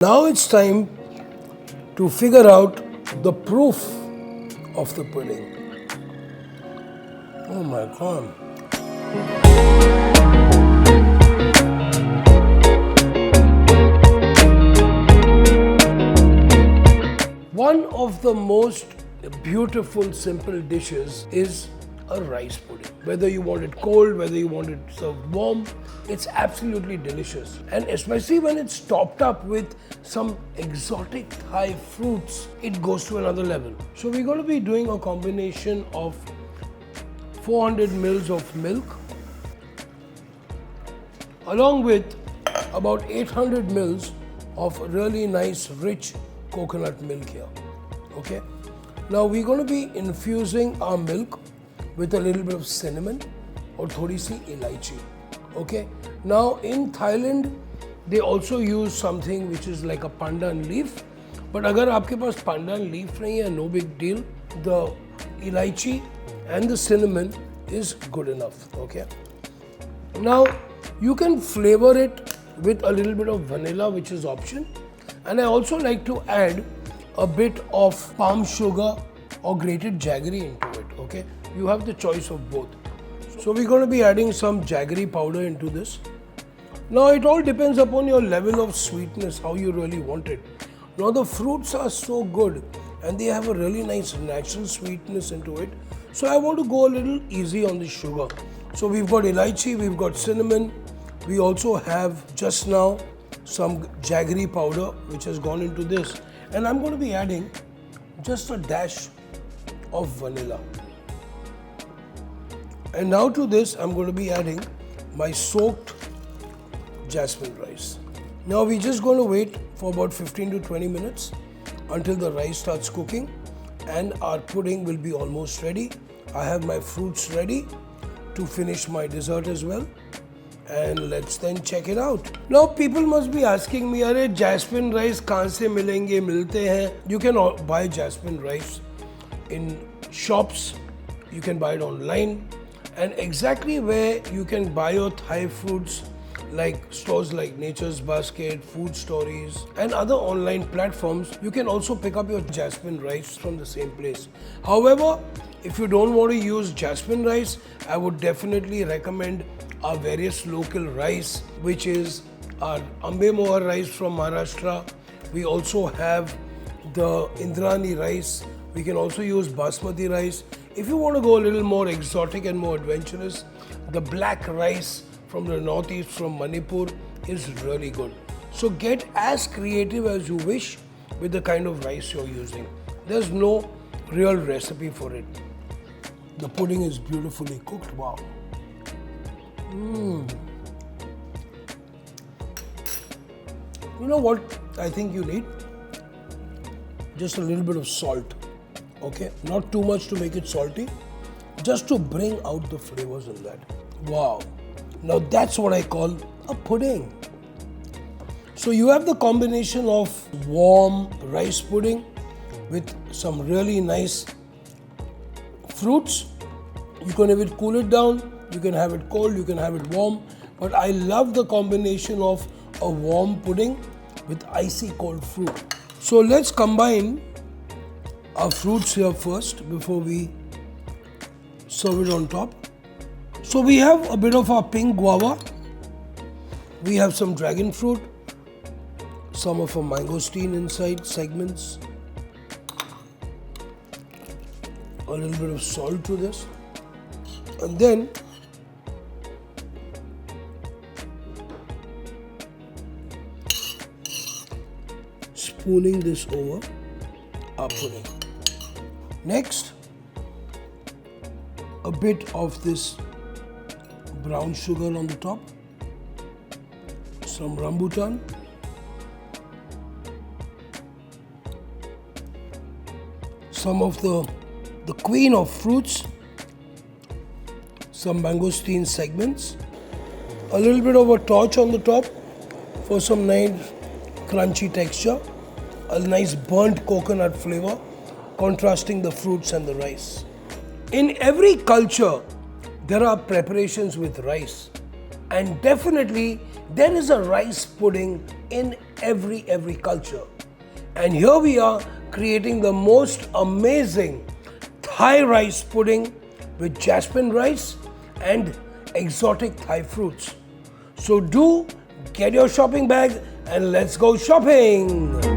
Now it's time to figure out the proof of the pudding. Oh my God. One of the most beautiful, simple dishes is a rice pudding. Whether you want it cold, whether you want it served warm, it's absolutely delicious. And especially when it's topped up with some exotic Thai fruits, it goes to another level. So we're going to be doing a combination of 400 mils of milk along with about 800 mils of really nice rich coconut milk here. Okay. Now we're going to be infusing our milk with a little bit of cinnamon or thodi si elaichi. Okay. Now in Thailand, they also use something which is like a pandan leaf. But agar aapke paas pandan leaf nahi hai, no big deal. The elaichi and the cinnamon is good enough. Okay. Now you can flavor it with a little bit of vanilla, which is option. And I also like to add a bit of palm sugar or grated jaggery into it. Okay. You have the choice of both. So we're going to be adding some jaggery powder into this. Now it all depends upon your level of sweetness, how you really want it. Now the fruits are so good and they have a really nice natural sweetness into it. So I want to go a little easy on the sugar. So we've got elaichi, we've got cinnamon. We also have just now some jaggery powder which has gone into this. And I'm going to be adding just a dash of vanilla. And now to this, I'm going to be adding my soaked jasmine rice. Now we're just going to wait for about 15 to 20 minutes until the rice starts cooking and our pudding will be almost ready. I have my fruits ready to finish my dessert as well. And let's then check it out. Now people must be asking me, "Arey, jasmine rice kahan se milenge? Milte hain?" You can buy jasmine rice in shops. You can buy it online. And exactly where you can buy your Thai foods, like stores like Nature's Basket, Food Stories and other online platforms, you can also pick up your jasmine rice from the same place. However, if you don't want to use jasmine rice, I would definitely recommend our various local rice, which is our Ambe Mohar rice from Maharashtra. We also have the Indrani rice. We can also use basmati rice. If you want to go a little more exotic and more adventurous, the black rice from the northeast, from Manipur, is really good. So get as creative as you wish with the kind of rice you're using. There's no real recipe for it. The pudding is beautifully cooked. Wow. You know what I think you need? Just a little bit of salt. Okay, not too much to make it salty, just to bring out the flavors in that. Wow. Now that's what I call a pudding. So you have the combination of warm rice pudding with some really nice fruits. You can have it cool it down, you can have it cold, you can have it warm. But I love the combination of a warm pudding with icy cold fruit. So let's combine our fruits here first before we serve it on top. So we have a bit of our pink guava. We have some dragon fruit, some of our mangosteen inside segments, a little bit of salt to this, and then spooning this over our pudding. Next, a bit of this brown sugar on the top, some rambutan, some of the queen of fruits, some mangosteen segments, a little bit of a torch on the top for some nice crunchy texture, a nice burnt coconut flavor, contrasting the fruits and the rice. In every culture, there are preparations with rice, and definitely there is a rice pudding in every culture. And here we are creating the most amazing Thai rice pudding with jasmine rice and exotic Thai fruits. So do get your shopping bag and let's go shopping!